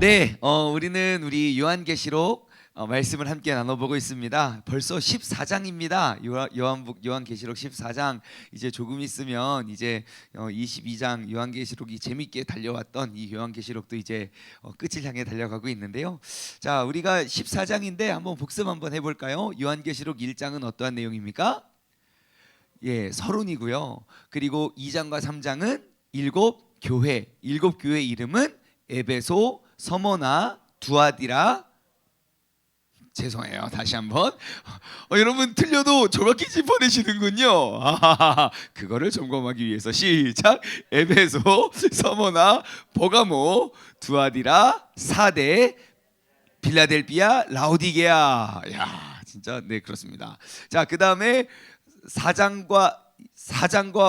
네, 우리 요한계시록 말씀을 함께 나눠보고 있습니다. 벌써 14장입니다. 요한계시록 14장. 이제 조금 있으면 이제 22장 요한계시록이 재밌게 달려왔던 이 요한계시록도 이제 끝을 향해 달려가고 있는데요. 자, 우리가 14장인데 한번 복습 한번 해볼까요? 요한계시록 1장은 어떠한 내용입니까? 예, 서론이고요. 그리고 2장과 3장은 일곱 교회 이름은 에베소, 서머나, 두아디라. 죄송해요. 다시 한번. 여러분 틀려도 정확히 짚어내시는군요. 그거를 점검하기 위해서 시작. 에베소, 서머나, 버가모, 두아디라, 사대, 빌라델비아, 라오디게아. 야, 진짜 네 그렇습니다. 자, 그 다음에 4장과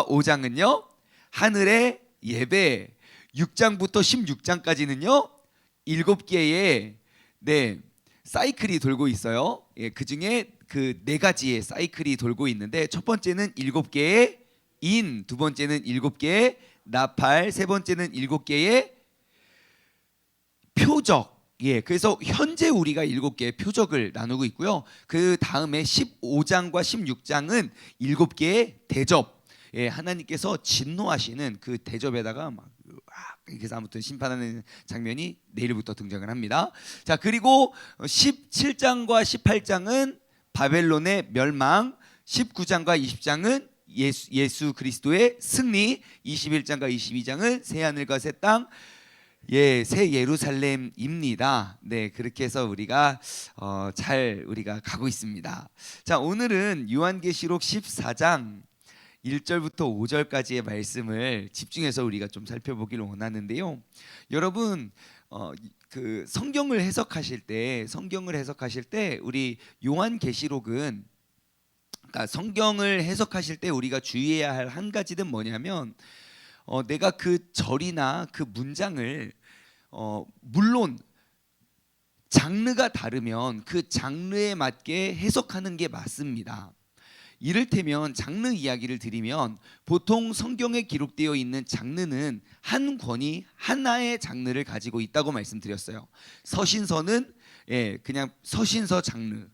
5장은요 하늘의 예배. 6장부터 16장까지는요 7개의 사이클이 돌고 있어요. 예, 그 중에 그 4가지의 사이클이 돌고 있는데, 첫 번째는 7개의 인, 두 번째는 7개의 나팔, 세 번째는 7개의 표적. 예, 그래서 현재 우리가 7개의 표적을 나누고 있고요. 그 다음에 15장과 16장은 7개의 대접. 예, 하나님께서 진노하시는 그 대접에다가 막 그래서 아무튼 심판하는 장면이 내일부터 등장을 합니다. 자, 그리고 17장과 18장은 바벨론의 멸망, 19장과 20장은 예수 그리스도의 승리, 21장과 22장은 새 하늘과 새 땅, 예, 새 예루살렘입니다. 네, 그렇게 해서 우리가 우리가 가고 있습니다. 자, 오늘은 요한계시록 14장 1절부터 5절까지의 말씀을 집중해서 우리가 좀 살펴보기를 원하는데요. 여러분, 그 성경을 해석하실 때 우리 요한계시록은, 그러니까 성경을 해석하실 때 우리가 주의해야 할 한 가지는 뭐냐면, 내가 그 절이나 그 문장을 물론 장르가 다르면 그 장르에 맞게 해석하는 게 맞습니다. 이를테면 장르 이야기를 드리면, 보통 성경에 기록되어 있는 장르는 한 권이 하나의 장르를 가지고 있다고 말씀드렸어요. 서신서는 그냥 서신서 장르,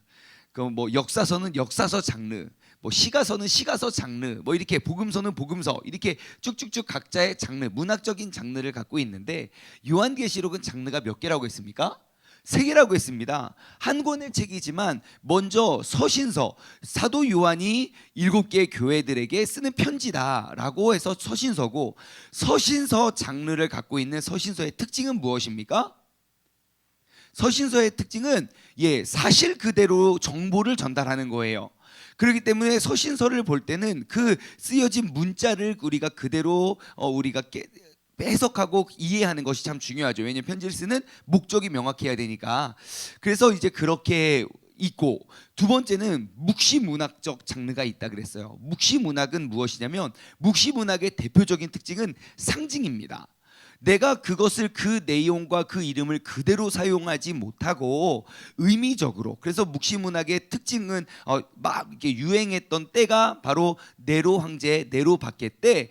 그 뭐 역사서는 역사서 장르, 뭐 시가서는 시가서 장르, 뭐 이렇게 복음서는 복음서, 이렇게 쭉쭉쭉 각자의 장르, 문학적인 장르를 갖고 있는데, 요한계시록은 장르가 몇 개라고 했습니까? 3개라고 했습니다. 한 권의 책이지만 먼저 서신서, 사도 요한이 7개의 교회들에게 쓰는 편지다라고 해서 서신서고, 서신서 장르를 갖고 있는 서신서의 특징은 무엇입니까? 서신서의 특징은 사실 그대로 정보를 전달하는 거예요. 그렇기 때문에 서신서를 볼 때는 그 쓰여진 문자를 우리가 그대로 우리가 해석하고 이해하는 것이 참 중요하죠. 왜냐하면 편지를 쓰는 목적이 명확해야 되니까. 그래서 이제 그렇게 있고, 두 번째는 묵시문학적 장르가 있다 그랬어요. 묵시문학은 무엇이냐면, 묵시문학의 대표적인 특징은 상징입니다. 내가 그것을 그 내용과 그 이름을 그대로 사용하지 못하고 의미적으로, 그래서 묵시문학의 특징은 막 이렇게 유행했던 때가 바로 네로 황제, 네로 박해 때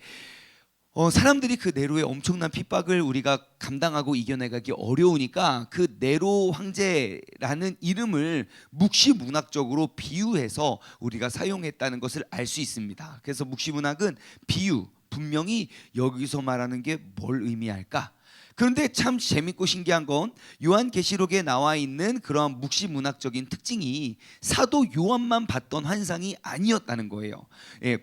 사람들이 그 네로의 엄청난 핍박을 우리가 감당하고 이겨내가기 어려우니까 그 네로 황제라는 이름을 묵시문학적으로 비유해서 우리가 사용했다는 것을 알 수 있습니다. 그래서 묵시문학은 비유, 분명히 여기서 말하는 게 뭘 의미할까? 그런데 참 재밌고 신기한 건, 요한계시록에 나와 있는 그러한 묵시문학적인 특징이 사도 요한만 봤던 환상이 아니었다는 거예요.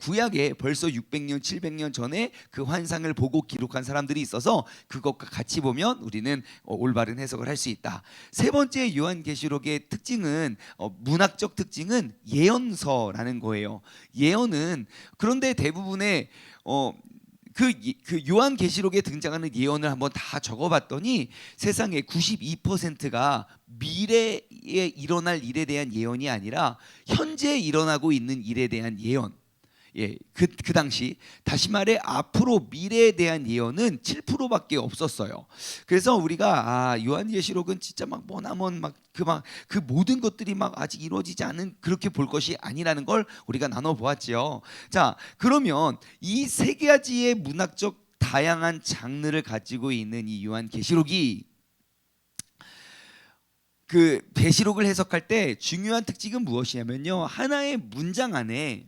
구약에 벌써 600년, 700년 전에 그 환상을 보고 기록한 사람들이 있어서 그것과 같이 보면 우리는 올바른 해석을 할 수 있다. 세 번째 요한계시록의 특징은, 문학적 특징은 예언서라는 거예요. 예언은, 그런데 대부분의 그 요한계시록에 등장하는 예언을 한번 다 적어봤더니 세상의 92%가 미래에 일어날 일에 대한 예언이 아니라 현재 일어나고 있는 일에 대한 예언. 그 당시, 다시 말해 앞으로 미래에 대한 예언은 7%밖에 없었어요. 그래서 우리가 요한계시록은 진짜 막 머나먼 그 모든 것들이 막 아직 이루어지지 않은, 그렇게 볼 것이 아니라는 걸 우리가 나눠 보았지요. 자, 그러면 이 3가지의 문학적 다양한 장르를 가지고 있는 이 요한계시록이 그 배시록을 해석할 때 중요한 특징은 무엇이냐면요. 하나의 문장 안에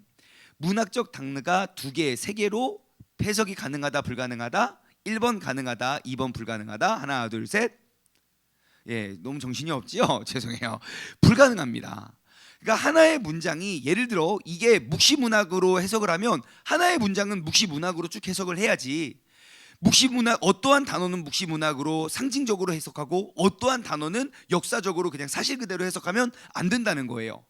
문학적 단어가 2개, 3개로 해석이 가능하다, 불가능하다. 1번 가능하다, 2번 불가능하다. 하나, 둘, 셋. 예, 너무 정신이 없지요? 죄송해요. 불가능합니다. 그러니까 하나의 문장이 예를 들어 이게 묵시문학으로 해석을 하면 하나의 문장은 묵시문학으로 쭉 해석을 해야지. 묵시문학 어떠한 단어는 묵시문학으로 상징적으로 해석하고 어떠한 단어는 역사적으로 그냥 사실 그대로 해석하면 안 된다는 거예요.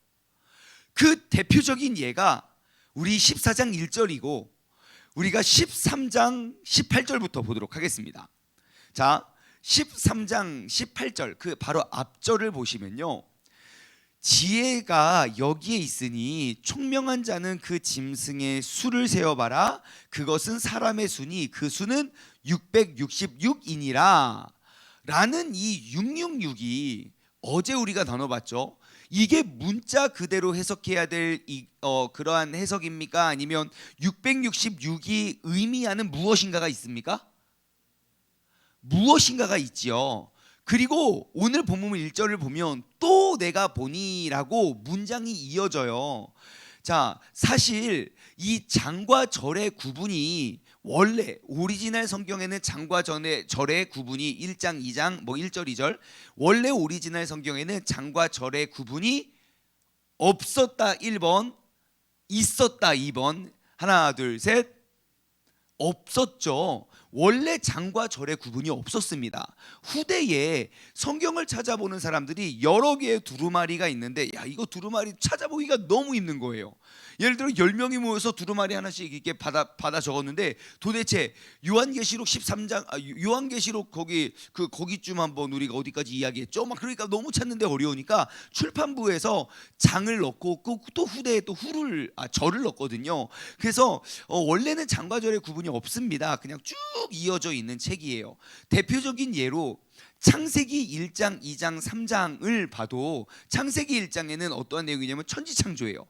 그 대표적인 예가 우리 14장 1절이고 우리가 13장 18절부터 보도록 하겠습니다. 자, 13장 18절 그 바로 앞절을 보시면요. 지혜가 여기에 있으니 총명한 자는 그 짐승의 수를 세어봐라. 그것은 사람의 수니 그 수는 666이니라. 라는 이 666이 어제 우리가 나눠봤죠. 이게 문자 그대로 해석해야 될 그러한 해석입니까? 아니면 666이 의미하는 무엇인가가 있습니까? 무엇인가가 있지요. 그리고 오늘 본문 1절을 보면 또 내가 보니라고 문장이 이어져요. 자, 사실 이 장과 절의 구분이 원래 오리지널 성경에는 장과 절의 구분이 1장, 2장, 뭐 1절, 2절 원래 오리지널 성경에는 장과 절의 구분이 없었다 1번, 있었다 2번. 하나, 둘, 셋. 없었죠. 원래 장과 절의 구분이 없었습니다. 후대에 성경을 찾아보는 사람들이 여러 개의 두루마리가 있는데 야 이거 두루마리 찾아보기가 너무 힘든 거예요. 예를 들어 10명이 모여서 두루마리 하나씩 이렇게 받아 적었는데 도대체 요한계시록 13장 요한계시록 거기쯤 한번 우리가 어디까지 이야기했죠? 막 그러니까 너무 찾는데 어려우니까 출판부에서 장을 넣고 또 후대에 또 절을 넣거든요. 그래서 원래는 장과 절의 구분이 없습니다. 그냥 쭉 이어져 있는 책이에요. 대표적인 예로 창세기 1장, 2장, 3장을 봐도 창세기 1장에는 어떠한 내용이냐면 천지창조예요.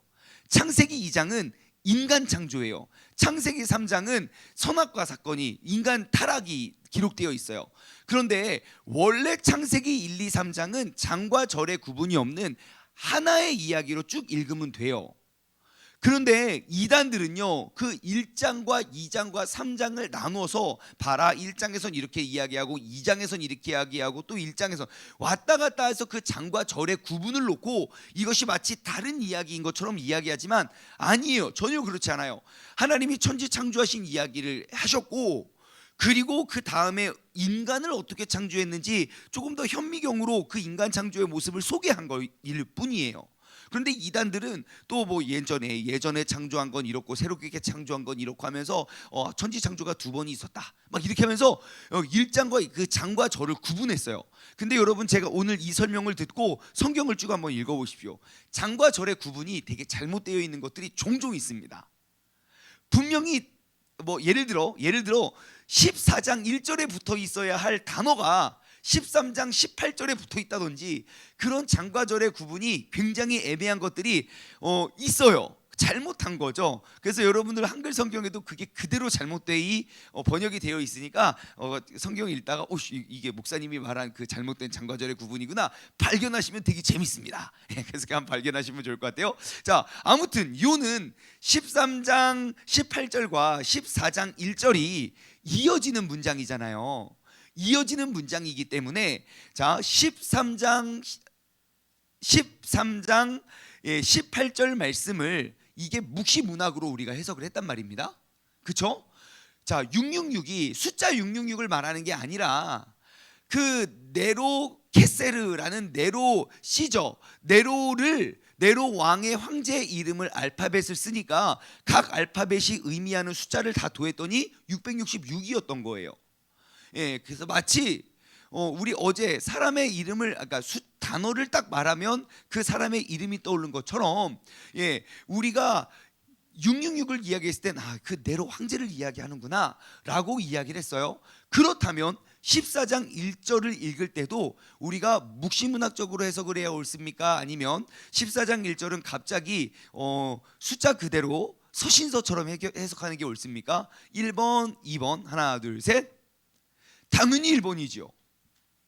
창세기 2장은 인간 창조예요. 창세기 3장은 선악과 사건이 인간 타락이 기록되어 있어요. 그런데 원래 창세기 1, 2, 3장은 장과 절의 구분이 없는 하나의 이야기로 쭉 읽으면 돼요. 그런데 이단들은요 그 1장과 2장과 3장을 나눠서 봐라 1장에선 이렇게 이야기하고 2장에선 이렇게 이야기하고 또 1장에선 왔다 갔다 해서 그 장과 절의 구분을 놓고 이것이 마치 다른 이야기인 것처럼 이야기하지만 아니에요. 전혀 그렇지 않아요. 하나님이 천지 창조하신 이야기를 하셨고 그리고 그 다음에 인간을 어떻게 창조했는지 조금 더 현미경으로 그 인간 창조의 모습을 소개한 것일 뿐이에요. 그런데 이단들은 또 뭐 예전에 창조한 건 이렇고 새롭게 창조한 건 이렇고 하면서 천지 창조가 2번이 있었다 막 이렇게 하면서 1장과 그 장과 절을 구분했어요. 근데 여러분 제가 오늘 이 설명을 듣고 성경을 쭉 한번 읽어보십시오. 장과 절의 구분이 되게 잘못되어 있는 것들이 종종 있습니다. 분명히 뭐 예를 들어 14장 1절에 붙어 있어야 할 단어가 13장 18절에 붙어 있다든지 그런 장과 절의 구분이 굉장히 애매한 것들이 있어요. 잘못한 거죠. 그래서 여러분들 한글 성경에도 그게 그대로 잘못되어 번역이 되어 있으니까 성경 읽다가 이게 목사님이 말한 그 잘못된 장과 절의 구분이구나 발견하시면 되게 재밌습니다. 그래서 한번 발견하시면 좋을 것 같아요. 자, 아무튼 요는 13장 18절과 14장 1절이 이어지는 문장이잖아요. 이어지는 문장이기 때문에 자 13장 18절 말씀을 이게 묵시문학으로 우리가 해석을 했단 말입니다. 그렇죠? 자 666이 숫자 666을 말하는 게 아니라 그 네로 케세르라는 네로 시저 네로 왕의 황제의 이름을 알파벳을 쓰니까 각 알파벳이 의미하는 숫자를 다 더했더니 666이었던 거예요. 예, 그래서 마치 우리 어제 사람의 이름을 단어를 딱 말하면 그 사람의 이름이 떠오르는 것처럼 예, 우리가 666을 이야기했을 땐 그 네로 황제를 이야기하는구나 라고 이야기를 했어요. 그렇다면 14장 1절을 읽을 때도 우리가 묵시문학적으로 해석을 해야 옳습니까? 아니면 14장 1절은 갑자기 숫자 그대로 서신서처럼 해석하는 게 옳습니까? 1번, 2번, 하나, 둘, 셋. 당연히 1번이죠.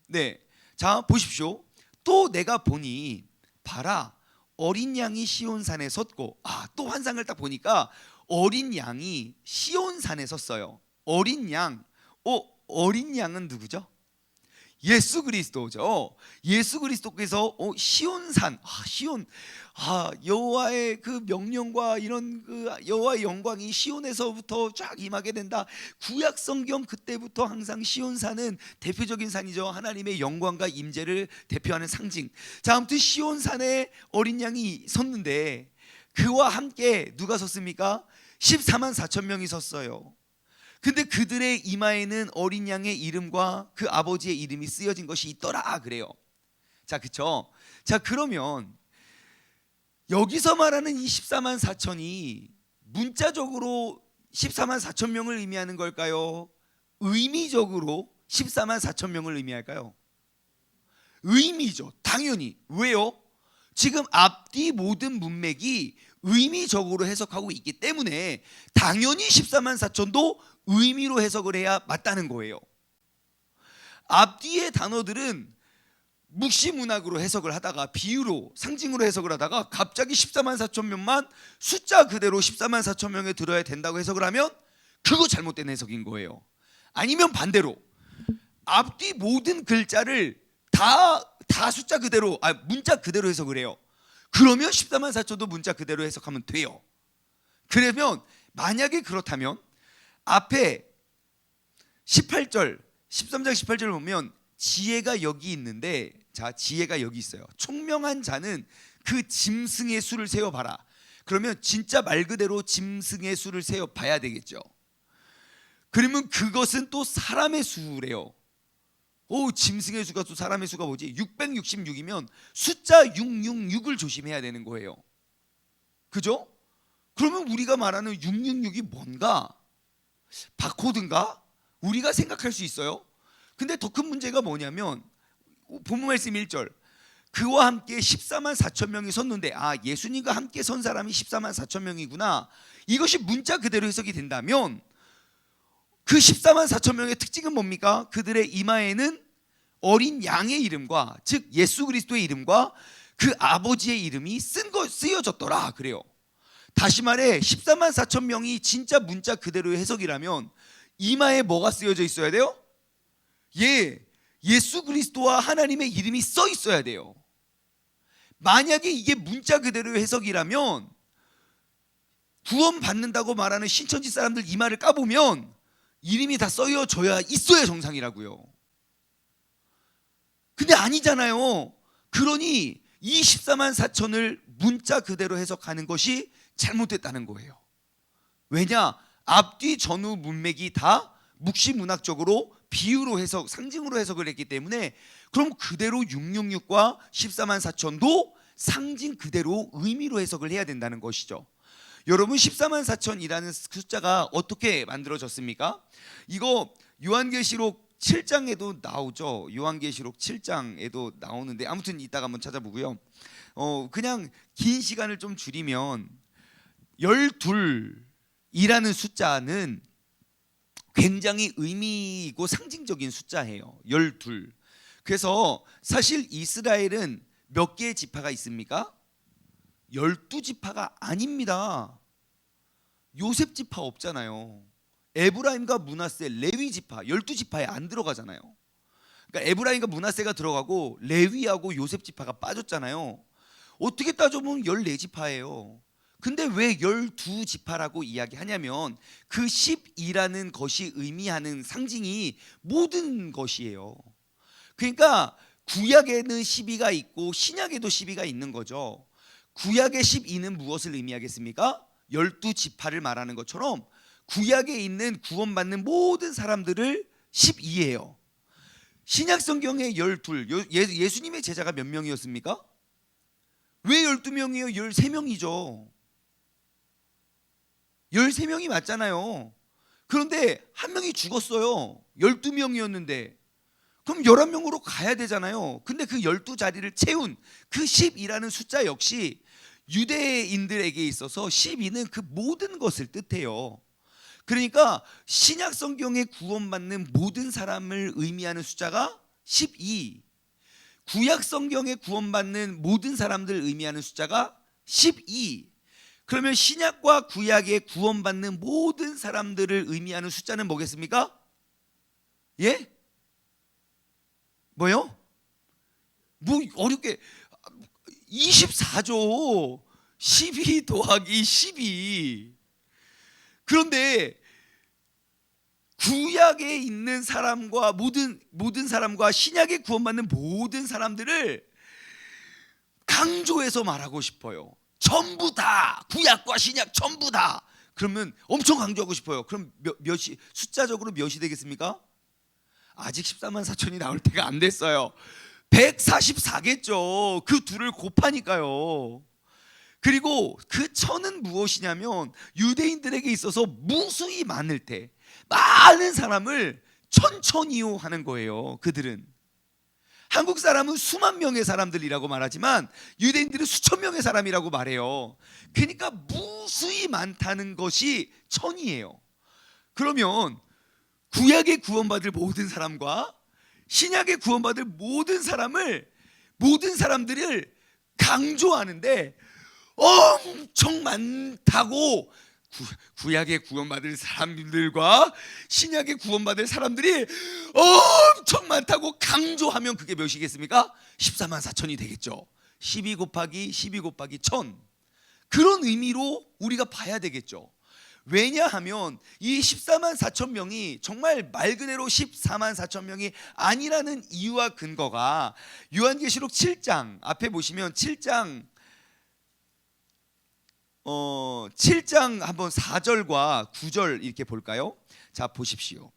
네, 자 보십시오. 또 내가 보니 봐라, 어린 양이 시온산에 섰고, 또 환상을 딱 보니까 어린 양이 시온산에 섰어요. 어린 양, 어린 양은 누구죠? 예수 그리스도죠. 예수 그리스도께서 시온산, 시온, 여호와의 그 명령과 이런 그 여호와의 영광이 시온에서부터 쫙 임하게 된다. 구약 성경 그때부터 항상 시온산은 대표적인 산이죠. 하나님의 영광과 임재를 대표하는 상징. 자, 아무튼 시온산에 어린 양이 섰는데 그와 함께 누가 섰습니까? 14만 4천 명이 섰어요. 근데 그들의 이마에는 어린 양의 이름과 그 아버지의 이름이 쓰여진 것이 있더라 그래요. 자, 그쵸? 자, 그러면 여기서 말하는 이 14만 4천이 문자적으로 14만 4천 명을 의미하는 걸까요? 의미적으로 14만 4천 명을 의미할까요? 의미죠. 당연히. 왜요? 지금 앞뒤 모든 문맥이 의미적으로 해석하고 있기 때문에 당연히 14만 4천도 의미로 해석을 해야 맞다는 거예요. 앞뒤의 단어들은 묵시문학으로 해석을 하다가 비유로 상징으로 해석을 하다가 갑자기 14만 4천 명만 숫자 그대로 14만 4천 명에 들어야 된다고 해석을 하면 그거 잘못된 해석인 거예요. 아니면 반대로 앞뒤 모든 글자를 다 숫자 그대로 문자 그대로 해석을 해요. 그러면 14만 4천도 문자 그대로 해석하면 돼요. 그러면 만약에 그렇다면 앞에 18절 13장 18절을 보면 지혜가 여기 있는데, 자, 지혜가 여기 있어요. 총명한 자는 그 짐승의 수를 세어봐라. 그러면 진짜 말 그대로 짐승의 수를 세어봐야 되겠죠. 그러면 그것은 또 사람의 수래요. 짐승의 수가 또 사람의 수가 뭐지? 666이면 숫자 666을 조심해야 되는 거예요. 그죠? 그러면 우리가 말하는 666이 뭔가? 바코드인가? 우리가 생각할 수 있어요. 근데 더 큰 문제가 뭐냐면 본문 말씀 1절, 그와 함께 14만 4천 명이 섰는데 예수님과 함께 선 사람이 14만 4천 명이구나. 이것이 문자 그대로 해석이 된다면 그 14만 4천 명의 특징은 뭡니까? 그들의 이마에는 어린 양의 이름과, 즉 예수 그리스도의 이름과 그 아버지의 이름이 쓰여졌더라 그래요. 다시 말해 14만 4천 명이 진짜 문자 그대로의 해석이라면 이마에 뭐가 쓰여져 있어야 돼요? 예수 그리스도와 하나님의 이름이 써 있어야 돼요. 만약에 이게 문자 그대로의 해석이라면 구원 받는다고 말하는 신천지 사람들 이마를 까보면 이름이 다 써여져야 있어야 정상이라고요. 근데 아니잖아요. 그러니 이 14만 4천을 문자 그대로 해석하는 것이 잘못됐다는 거예요. 왜냐? 앞뒤 전후 문맥이 다 묵시문학적으로 비유로 해석, 상징으로 해석을 했기 때문에 그럼 그대로 666과 14만 4천도 상징 그대로 의미로 해석을 해야 된다는 것이죠. 여러분, 14만 4천이라는 숫자가 어떻게 만들어졌습니까? 이거 요한계시록 7장에도 나오죠. 요한계시록 7장에도 나오는데 아무튼 이따가 한번 찾아보고요. 그냥 긴 시간을 좀 줄이면 12이라는 숫자는 굉장히 의미 있고 상징적인 숫자예요. 12. 그래서 사실 이스라엘은 몇 개의 지파가 있습니까? 12지파가 아닙니다. 요셉 지파 없잖아요. 에브라임과 므낫세, 레위 지파 12지파에 안 들어가잖아요. 그러니까 에브라임과 므낫세가 들어가고 레위하고 요셉 지파가 빠졌잖아요. 어떻게 따져보면 14지파예요. 근데 왜 12지파라고 이야기하냐면 그 12라는 것이 의미하는 상징이 모든 것이에요. 그러니까 구약에는 12가 있고 신약에도 12가 있는 거죠. 구약의 12는 무엇을 의미하겠습니까? 12지파를 말하는 것처럼 구약에 있는 구원받는 모든 사람들을 12예요. 신약 성경의 12, 예수님의 제자가 몇 명이었습니까? 왜 12명이에요? 13명이죠. 13명이 맞잖아요. 그런데 한 명이 죽었어요. 12명이었는데 그럼 11명으로 가야 되잖아요. 근데 그 12자리를 채운 그 10이라는 숫자 역시 유대인들에게 있어서 12는 그 모든 것을 뜻해요. 그러니까 신약 성경에 구원받는 모든 사람을 의미하는 숫자가 12. 구약 성경에 구원받는 모든 사람들을 의미하는 숫자가 12. 그러면 신약과 구약에 구원받는 모든 사람들을 의미하는 숫자는 뭐겠습니까? 예? 뭐요? 뭐 어렵게 24죠. 12 더하기 12. 그런데 구약에 있는 사람과 모든 사람과 신약에 구원받는 모든 사람들을 강조해서 말하고 싶어요. 전부 다, 구약과 신약 전부 다. 그러면 엄청 강조하고 싶어요. 그럼 몇이 숫자적으로 몇이 되겠습니까? 아직 14만 4천이 나올 때가 안 됐어요. 144겠죠. 그 둘을 곱하니까요. 그리고 그 천은 무엇이냐면 유대인들에게 있어서 무수히 많을 때 많은 사람을 천천히요 하는 거예요. 그들은 한국 사람은 수만 명의 사람들이라고 말하지만 유대인들은 수천 명의 사람이라고 말해요. 그러니까 무수히 많다는 것이 천이에요. 그러면 구약에 구원받을 모든 사람과 신약에 구원받을 모든 사람들을 강조하는데 엄청 많다고 구약에 구원받을 사람들과 신약에 구원받을 사람들이 엄청 많다고 강조하면 그게 몇이겠습니까? 14만 4천이 되겠죠. 12 곱하기 12 곱하기 1000. 그런 의미로 우리가 봐야 되겠죠. 왜냐하면 이 14만 4천 명이 정말 말 그대로 14만 4천 명이 아니라는 이유와 근거가 요한계시록 7장 앞에 보시면 7장 7장 한번 4절과 9절 이렇게 볼까요? 자, 보십시오.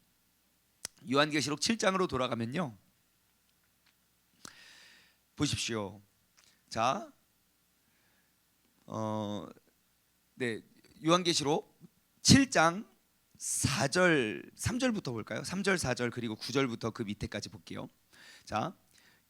요한계시록 7장으로 돌아가면요. 보십시오. 자, 네, 요한계시록 7장 4절 3절부터 볼까요? 3절 4절 그리고 9절부터 그 밑에까지 볼게요. 자,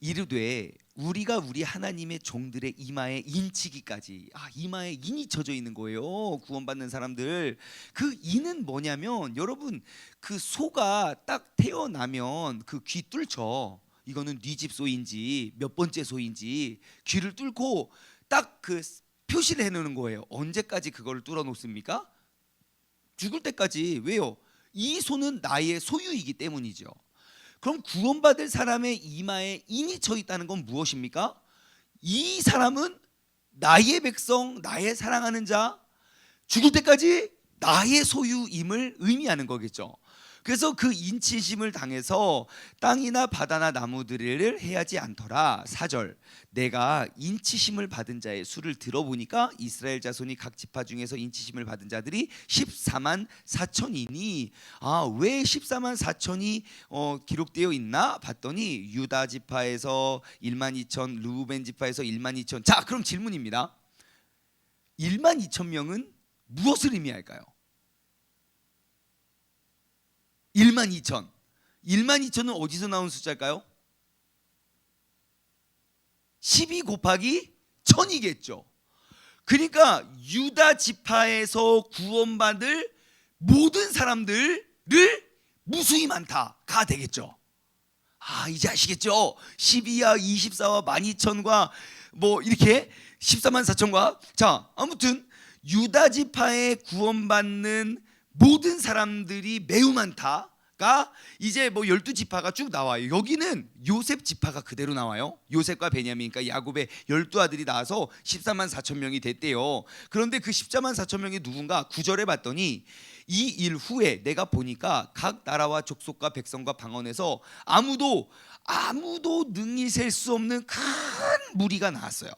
이르되 우리가 우리 하나님의 종들의 이마에 인치기까지. 이마에 인이 쳐져 있는 거예요. 구원받는 사람들. 그 인은 뭐냐면 여러분 그 소가 딱 태어나면 그 귀 뚫죠. 이거는 네 집 소인지 몇 번째 소인지 귀를 뚫고 딱 그 표시를 해놓는 거예요. 언제까지 그거를 뚫어 놓습니까? 죽을 때까지. 왜요? 이 소는 나의 소유이기 때문이죠. 그럼 구원받을 사람의 이마에 인이 쳐 있다는 건 무엇입니까? 이 사람은 나의 백성, 나의 사랑하는 자, 죽을 때까지 나의 소유임을 의미하는 거겠죠. 그래서 그 인치심을 당해서 땅이나 바다나 나무들을 해하지 않더라. 4절 내가 인치심을 받은 자의 수를 들어보니까 이스라엘 자손이 각 지파 중에서 인치심을 받은 자들이 14만 4천이니 왜 14만 4천이 기록되어 있나 봤더니 유다 지파에서 1만 2천, 루벤 지파에서 1만 2천. 자, 그럼 질문입니다. 1만 2천 명은 무엇을 의미할까요? 1만 2천. 1만 2천은 어디서 나온 숫자일까요? 12 곱하기 1000이겠죠. 그러니까 유다 지파에서 구원받을 모든 사람들을 무수히 많다가 되겠죠. 이제 아시겠죠? 12와 24와 12,000과 뭐 이렇게 14만 4천과 자, 아무튼 유다 지파에 구원받는 모든 사람들이 매우 많다가 이제 뭐 12지파가 쭉 나와요. 여기는 요셉 지파가 그대로 나와요. 요셉과 베냐민, 그러니까 야곱의 12아들이 나와서 14만 4천 명이 됐대요. 그런데 그 14만 4천 명이 누군가 9절에 봤더니 이 일 후에 내가 보니까 각 나라와 족속과 백성과 방언에서 아무도 능히 셀 수 없는 큰 무리가 나왔어요.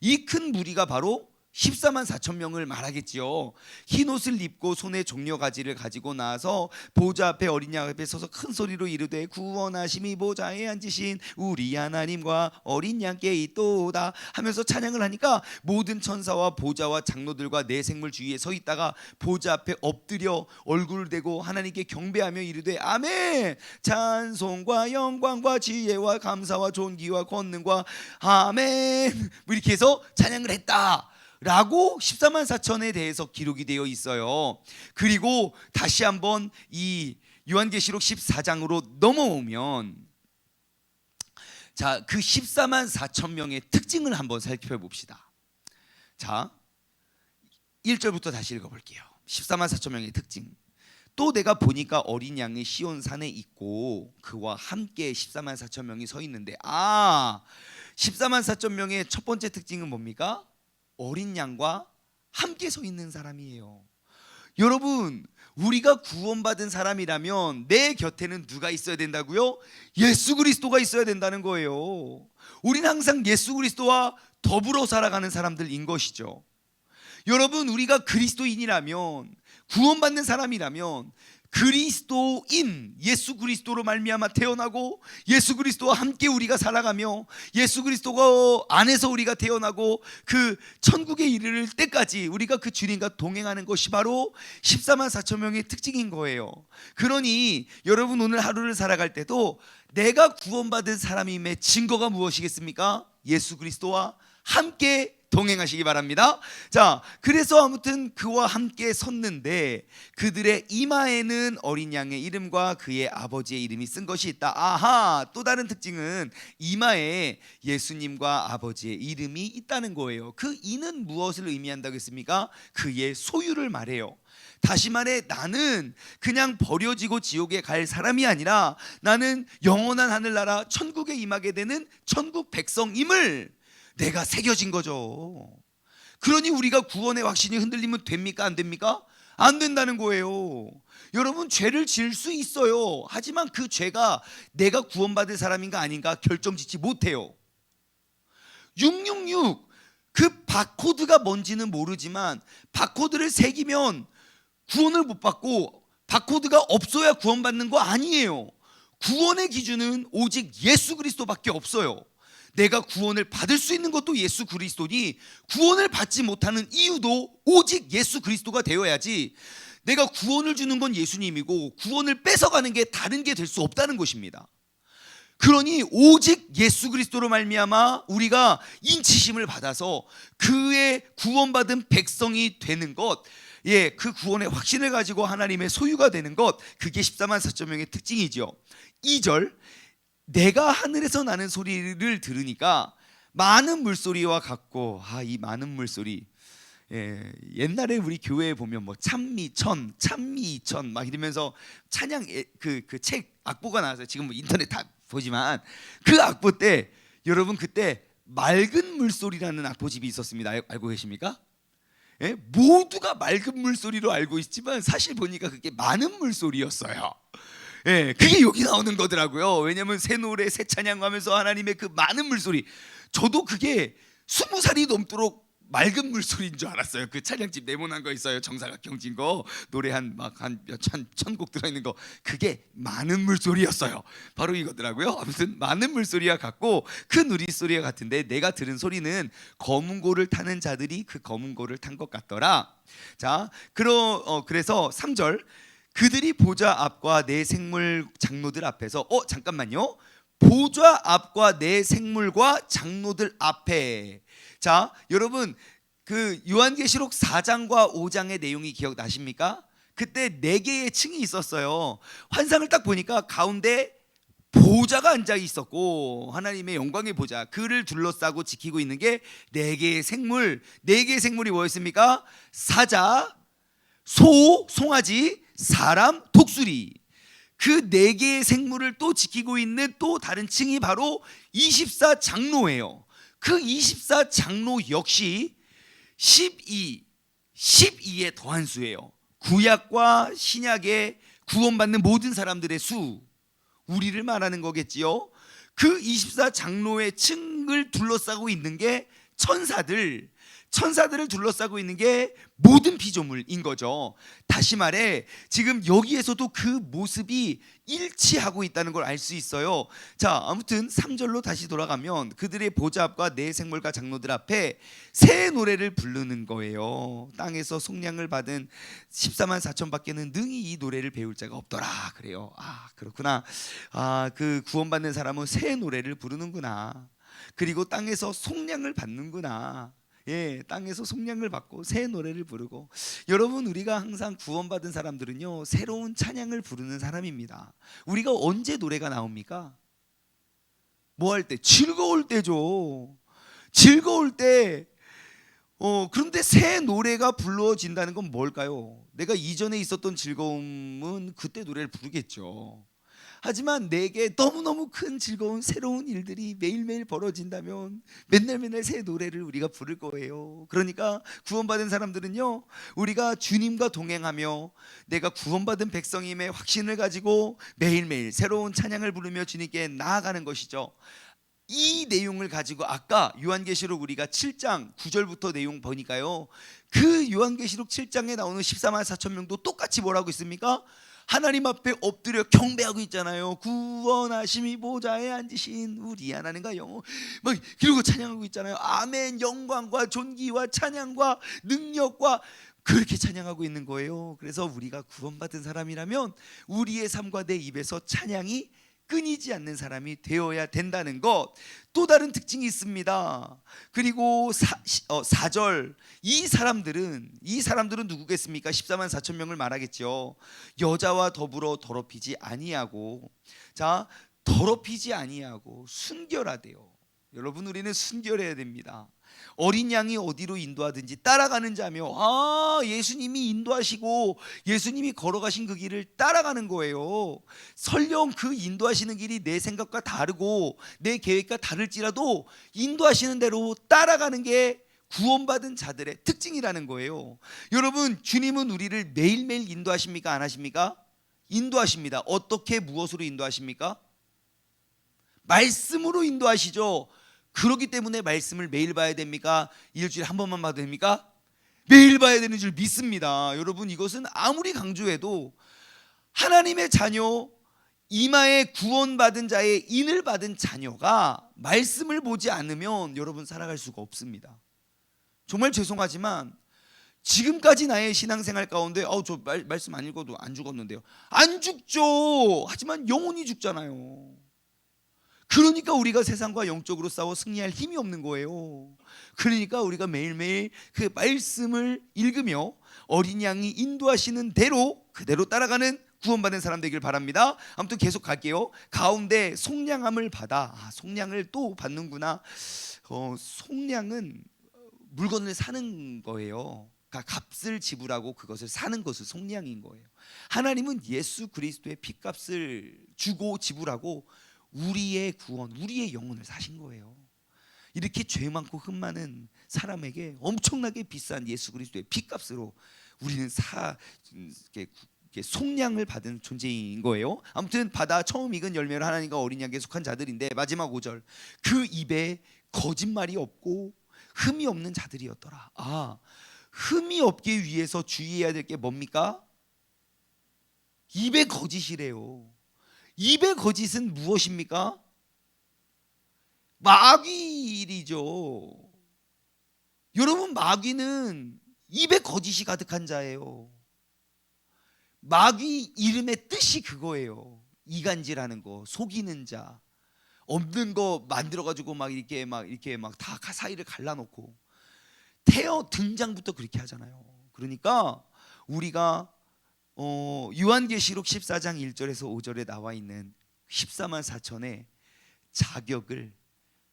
이 큰 무리가 바로 14만 4천 명을 말하겠지요. 흰 옷을 입고 손에 종려가지를 가지고 나와서 보좌 앞에 어린 양 앞에 서서 큰 소리로 이르되 구원하심이 보좌에 앉으신 우리 하나님과 어린 양께 있도다 하면서 찬양을 하니까 모든 천사와 보좌와 장로들과 내 생물 주위에 서 있다가 보좌 앞에 엎드려 얼굴을 대고 하나님께 경배하며 이르되 아멘 찬송과 영광과 지혜와 감사와 존귀와 권능과 아멘 이렇게 해서 찬양을 했다 라고 14만 4천에 대해서 기록이 되어 있어요. 그리고 다시 한번 이 요한계시록 14장으로 넘어오면 자, 그 14만 4천 명의 특징을 한번 살펴봅시다. 자, 1절부터 다시 읽어볼게요. 14만 4천 명의 특징. 또 내가 보니까 어린 양이 시온 산에 있고 그와 함께 14만 4천 명이 서 있는데, 14만 4천 명의 첫 번째 특징은 뭡니까? 어린 양과 함께 서 있는 사람이에요. 여러분, 우리가 구원받은 사람이라면 내 곁에는 누가 있어야 된다고요? 예수 그리스도가 있어야 된다는 거예요. 우리는 항상 예수 그리스도와 더불어 살아가는 사람들인 것이죠. 여러분, 우리가 그리스도인이라면, 구원받는 사람이라면 그리스도인, 예수 그리스도로 말미암아 태어나고 예수 그리스도와 함께 우리가 살아가며 예수 그리스도 안에서 우리가 태어나고 그 천국에 이르를 때까지 우리가 그 주님과 동행하는 것이 바로 14만 4천 명의 특징인 거예요. 그러니 여러분, 오늘 하루를 살아갈 때도 내가 구원받은 사람임의 증거가 무엇이겠습니까? 예수 그리스도와 함께 동행하시기 바랍니다. 자, 그래서 아무튼 그와 함께 섰는데 그들의 이마에는 어린 양의 이름과 그의 아버지의 이름이 쓴 것이 있다. 또 다른 특징은 이마에 예수님과 아버지의 이름이 있다는 거예요. 그 이는 무엇을 의미한다고 했습니까? 그의 소유를 말해요. 다시 말해, 나는 그냥 버려지고 지옥에 갈 사람이 아니라 나는 영원한 하늘나라 천국에 임하게 되는 천국 백성임을 내가 새겨진 거죠. 그러니 우리가 구원의 확신이 흔들리면 됩니까? 안 됩니까? 안 된다는 거예요. 여러분, 죄를 지을 수 있어요. 하지만 그 죄가 내가 구원받을 사람인가 아닌가 결정짓지 못해요. 666, 그 바코드가 뭔지는 모르지만 바코드를 새기면 구원을 못 받고 바코드가 없어야 구원받는 거 아니에요. 구원의 기준은 오직 예수 그리스도밖에 없어요. 내가 구원을 받을 수 있는 것도 예수 그리스도니 구원을 받지 못하는 이유도 오직 예수 그리스도가 되어야지, 내가 구원을 주는 건 예수님이고 구원을 뺏어가는 게 다른 게 될 수 없다는 것입니다. 그러니 오직 예수 그리스도로 말미암아 우리가 인치심을 받아서 그의 구원받은 백성이 되는 것, 그 구원의 확신을 가지고 하나님의 소유가 되는 것, 그게 14만 4천 명의 특징이죠. 2절, 내가 하늘에서 나는 소리를 들으니까 많은 물소리와 같고, 이 많은 물소리, 옛날에 우리 교회에 보면 뭐 찬미천, 찬미이천 막 이러면서 찬양 그 책 악보가 나왔어요. 지금 뭐 인터넷 다 보지만 그 악보 때, 여러분, 그때 맑은 물소리라는 악보집이 있었습니다. 알고 계십니까? 모두가 맑은 물소리로 알고 있지만 사실 보니까 그게 많은 물소리였어요. 그게 여기 나오는 거더라고요. 왜냐하면 새 노래, 새 찬양하면서 하나님의 그 많은 물소리, 저도 그게 20살이 넘도록 맑은 물소리인 줄 알았어요. 그 찬양집 네모난 거 있어요. 정사각형 진 거, 노래 한 몇천 곡 들어있는 거, 그게 많은 물소리였어요. 바로 이거더라고요. 아무튼 많은 물소리와 같고 그 누릿소리와 같은데, 내가 들은 소리는 검은 고를 타는 자들이 그 검은 고를 탄 것 같더라. 자, 그래서 3절, 그들이 보좌 앞과 네 생물 장로들 앞에서, 잠깐만요, 보좌 앞과 네 생물과 장로들 앞에. 자, 여러분, 그 요한계시록 4장과 5장의 내용이 기억나십니까? 그때 네 개의 층이 있었어요. 환상을 딱 보니까 가운데 보좌가 앉아 있었고, 하나님의 영광의 보좌, 그를 둘러싸고 지키고 있는 게 네 개의 생물. 네 개의 생물이 뭐였습니까? 사자, 소, 송아지, 사람, 독수리. 그 네 개의 생물을 또 지키고 있는 또 다른 층이 바로 24장로예요. 그 24장로 역시 12에 더한 수예요. 구약과 신약의 구원받는 모든 사람들의 수, 우리를 말하는 거겠지요. 그 24장로의 층을 둘러싸고 있는 게 천사들을 둘러싸고 있는 게 모든 피조물인 거죠. 다시 말해, 지금 여기에서도 그 모습이 일치하고 있다는 걸 알 수 있어요. 자, 아무튼 3절로 다시 돌아가면 그들의 보좌 앞과 네 생물과 장로들 앞에 새 노래를 부르는 거예요. 땅에서 속량을 받은 14만 4천 밖에는 능히 이 노래를 배울 자가 없더라. 그래요. 그렇구나. 그 구원받는 사람은 새 노래를 부르는구나. 그리고 땅에서 속량을 받는구나. 땅에서 속량을 받고 새 노래를 부르고. 여러분, 우리가 항상 구원받은 사람들은요, 새로운 찬양을 부르는 사람입니다. 우리가 언제 노래가 나옵니까? 뭐 할 때? 즐거울 때죠. 즐거울 때. 그런데 새 노래가 불러진다는 건 뭘까요? 내가 이전에 있었던 즐거움은 그때 노래를 부르겠죠. 하지만 내게 너무너무 큰 즐거운 새로운 일들이 매일매일 벌어진다면 맨날 새 노래를 우리가 부를 거예요. 그러니까 구원받은 사람들은요, 우리가 주님과 동행하며 내가 구원받은 백성임의 확신을 가지고 매일매일 새로운 찬양을 부르며 주님께 나아가는 것이죠. 이 내용을 가지고 아까 요한계시록 우리가 7장 9절부터 내용 보니까요, 그 요한계시록 7장에 나오는 14만 4천 명도 똑같이 뭐라고 있습니까? 하나님 앞에 엎드려 경배하고 있잖아요. 구원하심이 보좌에 앉으신 우리 하나님과 영원, 막 이러고 찬양하고 있잖아요. 아멘. 영광과 존귀와 찬양과 능력과 그렇게 찬양하고 있는 거예요. 그래서 우리가 구원받은 사람이라면 우리의 삶과 내 입에서 찬양이 끊이지 않는 사람이 되어야 된다는 것. 또 다른 특징이 있습니다. 그리고 4절, 이 사람들은 누구겠습니까? 14만 4천 명을 말하겠죠. 여자와 더불어 더럽히지 아니하고, 자, 더럽히지 아니하고 순결하대요. 여러분, 우리는 순결해야 됩니다. 어린 양이 어디로 인도하든지 따라가는 자며, 예수님이 인도하시고 예수님이 걸어가신 그 길을 따라가는 거예요. 설령 그 인도하시는 길이 내 생각과 다르고 내 계획과 다를지라도 인도하시는 대로 따라가는 게 구원받은 자들의 특징이라는 거예요. 여러분, 주님은 우리를 매일매일 인도하십니까? 안 하십니까? 인도하십니다. 어떻게, 무엇으로 인도하십니까? 말씀으로 인도하시죠. 그렇기 때문에 말씀을 매일 봐야 됩니까? 일주일에 한 번만 봐도 됩니까? 매일 봐야 되는 줄 믿습니다. 여러분, 이것은 아무리 강조해도 하나님의 자녀, 이마에 구원받은 자의 인을 받은 자녀가 말씀을 보지 않으면 여러분 살아갈 수가 없습니다. 정말 죄송하지만 지금까지 나의 신앙생활 가운데 저 말씀 안 읽어도 안 죽었는데요. 안 죽죠. 하지만 영혼이 죽잖아요. 그러니까 우리가 세상과 영적으로 싸워 승리할 힘이 없는 거예요. 그러니까 우리가 매일매일 그 말씀을 읽으며 어린 양이 인도하시는 대로 그대로 따라가는 구원받은 사람 되길 바랍니다. 아무튼 계속 갈게요. 가운데 속량함을 받아. 속량을 또 받는구나. 속량은 물건을 사는 거예요. 그러니까 값을 지불하고 그것을 사는 것을 속량인 거예요. 하나님은 예수 그리스도의 핏값을 주고 지불하고 우리의 구원, 우리의 영혼을 사신 거예요. 이렇게 죄 많고 흠 많은 사람에게 엄청나게 비싼 예수 그리스도의 핏값으로 우리는 속량을 받은 존재인 거예요. 아무튼 받아 처음 익은 열매를 하나님과 어린 양에게 속한 자들인데, 마지막 5절, 그 입에 거짓말이 없고 흠이 없는 자들이었더라. 흠이 없기 위해서 주의해야 될 게 뭡니까? 입에 거짓이래요. 입의 거짓은 무엇입니까? 마귀이죠. 여러분, 마귀는 입에 거짓이 가득한 자예요. 마귀 이름의 뜻이 그거예요. 이간질하는 거, 속이는 자, 없는 거 만들어가지고 막 이렇게 다 사이를 갈라놓고, 태어 등장부터 그렇게 하잖아요. 그러니까 우리가 요한계시록 14장 1절에서 5절에 나와 있는 14만 4천의 자격을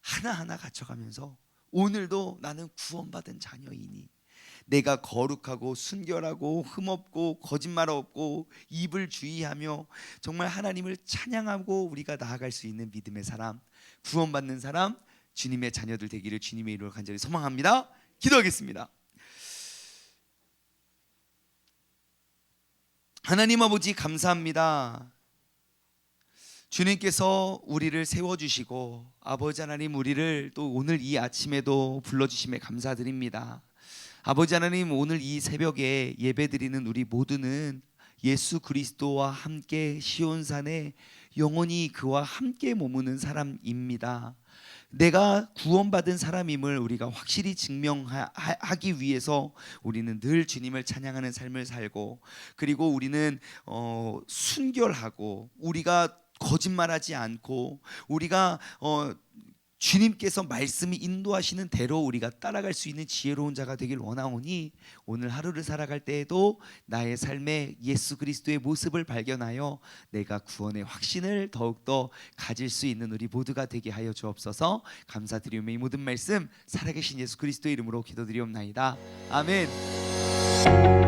하나하나 갖춰가면서 오늘도 나는 구원받은 자녀이니 내가 거룩하고 순결하고 흠없고 거짓말 없고 입을 주의하며 정말 하나님을 찬양하고 우리가 나아갈 수 있는 믿음의 사람, 구원받는 사람, 주님의 자녀들 되기를 주님의 이름으로 간절히 소망합니다. 기도하겠습니다. 하나님 아버지, 감사합니다. 주님께서 우리를 세워주시고 아버지 하나님, 우리를 또 오늘 이 아침에도 불러주심에 감사드립니다. 아버지 하나님, 오늘 이 새벽에 예배드리는 우리 모두는 예수 그리스도와 함께 시온산에 영원히 그와 함께 머무는 사람입니다. 내가 구원받은 사람임을 우리가 확실히 증명하기 위해서 우리는 늘 주님을 찬양하는 삶을 살고, 그리고 우리는 순결하고 우리가 거짓말하지 않고 우리가 주님께서 말씀이 인도하시는 대로 우리가 따라갈 수 있는 지혜로운 자가 되길 원하오니 오늘 하루를 살아갈 때에도 나의 삶에 예수 그리스도의 모습을 발견하여 내가 구원의 확신을 더욱더 가질 수 있는 우리 모두가 되게 하여 주옵소서. 감사드리며 이 모든 말씀 살아계신 예수 그리스도의 이름으로 기도드리옵나이다. 아멘.